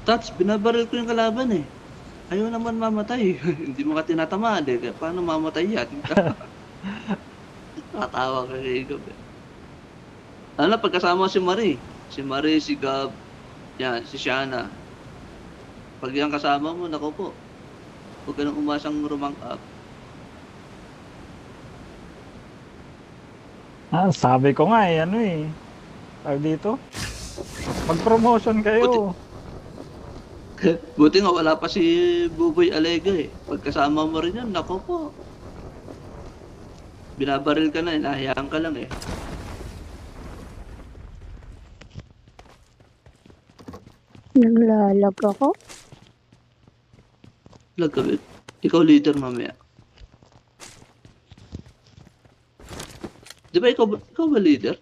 Tats, binabaril ko yung kalaban eh. Ayaw naman mamatay. Hindi mo ka tinatamaan eh. Kaya paano mamatay yan? Tatawa ka kay Gab eh. Ano, pagkasama ko si Marie. Si Marie, si Gab, yan, si Shana. Pag yan kasama mo, nako po. Huwag ka nang umasang rumang up. Sabi ko nga eh, ano eh. Tawag dito. Mag-promotion kayo. Buti nga wala pa si Buboy Alega eh. Pagkasama mo rin yan, nako po. Binabaril ka na, inahayaan ka lang eh. Naglalag ako. Lagkabit. Ikaw leader mamaya. Di ba ikaw ba leader?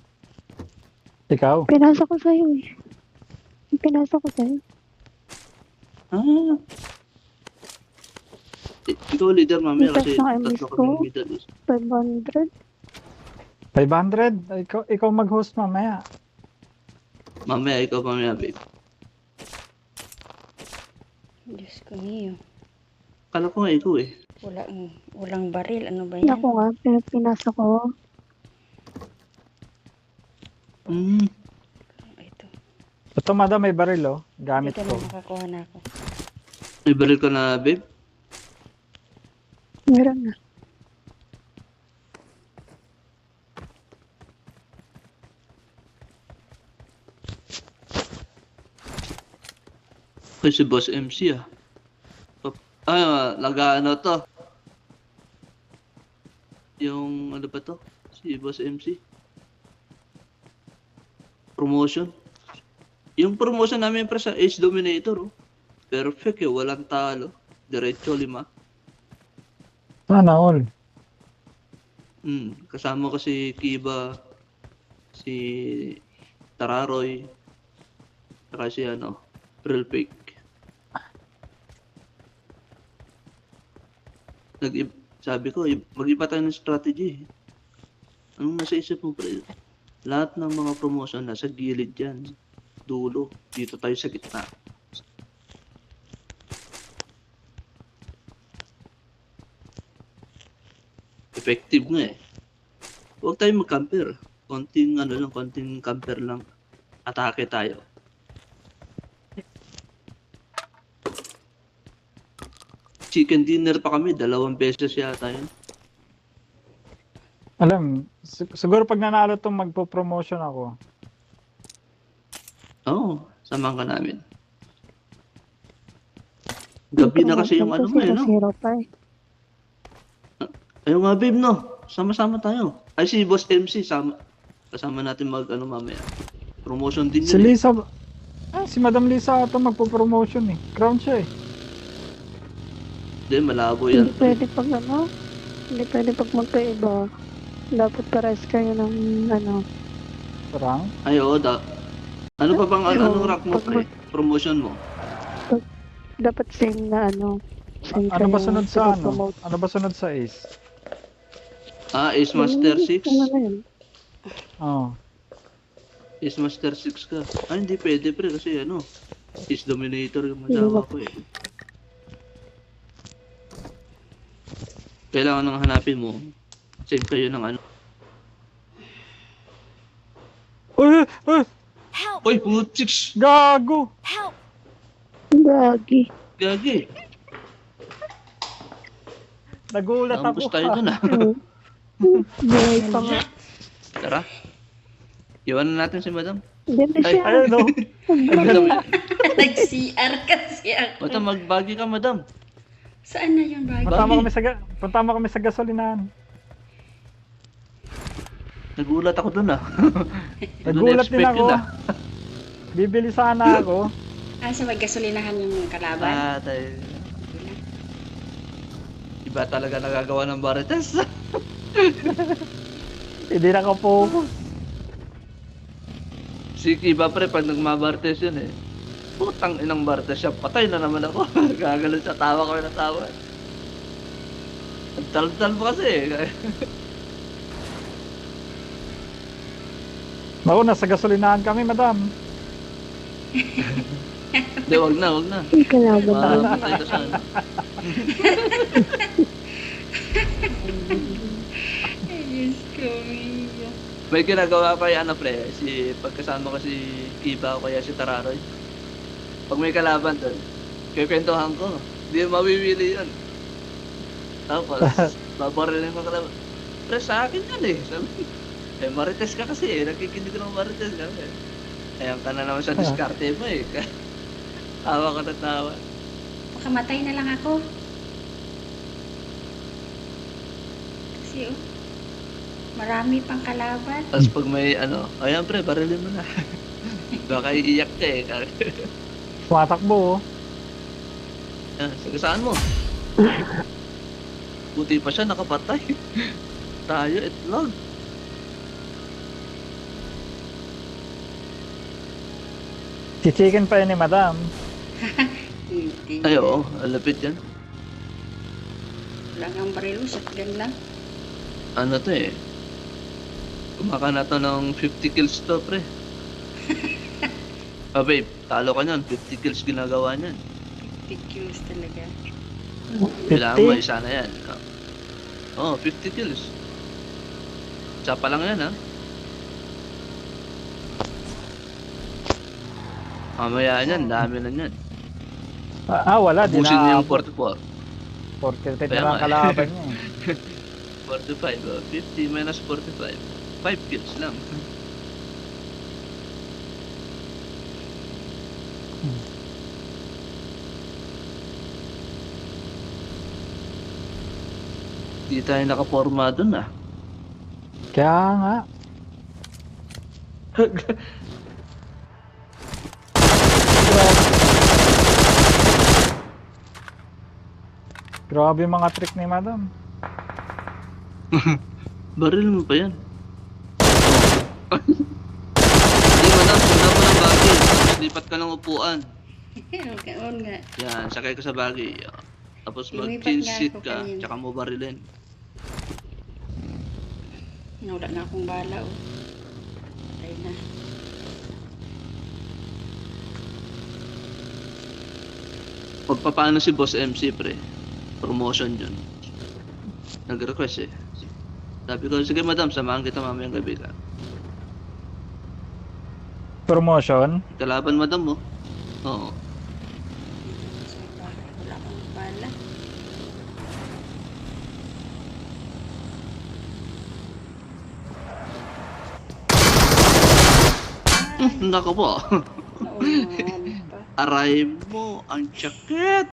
Ikaw. Pinasa ko sa'yo eh. Pinasa ko sa'yo. Ah. Ikaw leader mamaya Itas kasi ng tatlo MS kami ko. ng Middle East. 500. 500. Ikaw mag-host mamaya. Mamaya ikaw mamaya babe. Diyos ko niyo. Kala ko nga ikaw eh. Walang baril. Ano ba yan? Ako nga, pinasa ko. Hmm. Ito. Ito madam, may baril oh. Gamit Dito ko. na nakakuha na ako. May baril ka na babe? Meron na. Kasi Boss MC ah. Ano to? Yung ano ba to? Si Boss MC? Promotion? Yung promotion namin pre sa Ace Dominator oh. Perfect eh, walang talo. Diretso 5. Sana all. Kasama ko si Kiba, si Tararoy, saka si Real Fake. Sabi ko, mag-iba tayo ng strategy. Anong nasa isip mo, pre? Lahat ng mga promotion nasa gilid yan. Dulo. Dito tayo sa gitna. Effective nga eh. Huwag tayo mag-camper. Konting camper lang. Atake tayo. Chicken dinner pa kami, 2 beses yata yun. Alam, siguro pag nanalo itong magpo-promotion ako. Oo, samahan ka namin. Gabi na kasi yung ano mo eh, no? 0-0 pa eh. Ayun nga babe, no? Sama-sama tayo. Ay, si Boss MC, kasama natin mamaya. Promotion din Si yun eh. Lisa, si Madam Lisa ito magpo-promotion eh. Crown siya eh. Hindi, malabo yan. Hindi pwede pag hindi pwede pag magkaiba. Dapat pares kayo ng Parang. Ay, oo, ano pa bang anong rank mo, pre? Promotion mo? dapat same na same Ano ba kayo sunod sa ano? promote. Ano ba sunod sa Ace? Ace Master 6? Ano na yun? Oh. Ace Master 6 ka. Ay, hindi pwede, pre, kasi Ace Dominator yung masawa ko eh. Kailangan nang hanapin mo. Save kayo ng Uy! Uy! Uy, putiks! Gago! Gagi. Gagi! Nagulat Naambus ako. tayo dun ah. Buhay pa nga. Tara. Iwanan natin si Madam. Ganda Ay, siya. Ayun no. Madam, Nag-CR kasi ako. Madam, magbagi ka, Madam. Saan na yung bag? Punta mo kami sa gasolinahan. Nagulat ako dun ah. Nagulat din ako. Bibili sana ako. Sa may gasolinahan yung kalaban? Tayo. Iba talaga nagagawa ng Marites. Hindi na ako focus. Si Kiba pre, pag nagmabarites yun eh. Putang inang Marites siya, patay na naman ako. Gagalit sa tawa ko na tawa. Ang tal-tal mo kasi eh. Naku, nasa gasolinahan kami, madam. Hindi, wag na, wag na. May kalaban tayo. Patay ka sa ano. Diyos ko, Mia. May ginagawa ko ano pre, pagkasama ko si Kiba o kaya si Tararoy. Pag may kalaban doon, kikwentuhan ko. Hindi mawiwili yun. Tapos, babarilin ko kalaban. Pre, sa akin yan eh. Sabi, Marites ka kasi eh. Nakikinig ko ng Marites ka eh. Ayan ka na naman sa diskarte mo eh. Tawa ko na tawa. Pakamatay na lang ako. Kasi marami pang kalaban. Tapos pag may ano, ayan pre, barilin mo na. Baka iiyak ka eh. Tumatakbo, oh. Yan, sagasaan mo. Buti pa siya, nakapatay. Tayo, itlog. Chichikin pa yun ni madam. Hindi. Ay, oo, alapit yan. Wala kang barilo, shotgun lang. Ano to eh. Kumaka na to ng 50 kills to, pre. Ah, babe, talo ka niyan. 50 kills ginagawa niyan. Pictures talaga. Kailangan mo, 50? isa na yan. Oo, 50 kills. Isa pa lang yan, ha? Mamaya yan, dami na yan. Wala. Di Ubusin niya na yung 44. 45 Kaya na lang nga. kalaban niya. 45, 50 minus 45. 5 kills lang. Di tayo nakaporma dun ah. Kaya nga. Grabe yung mga trick ni madam. Baril mo pa yan. Hindi madam, sundan mo ng bagay. Tapos lipat ka ng upuan. Oo nga. Yan, sakay ka sa bagay. Tapos Lumipat mag-change nga seat ako ka, kanina. tsaka mo barilin. Wala na akong bala, oh. Patay na. Pagpapaano si Boss MC pre? Promotion yun. Nag-request eh. Sabi ko, sige madam, samahan kita mamayang gabi ka. Promotion. Kalaban madam mo. Oo. Wala akong bala. Nako po. Naunahan pa. Aray mo, ang sakit.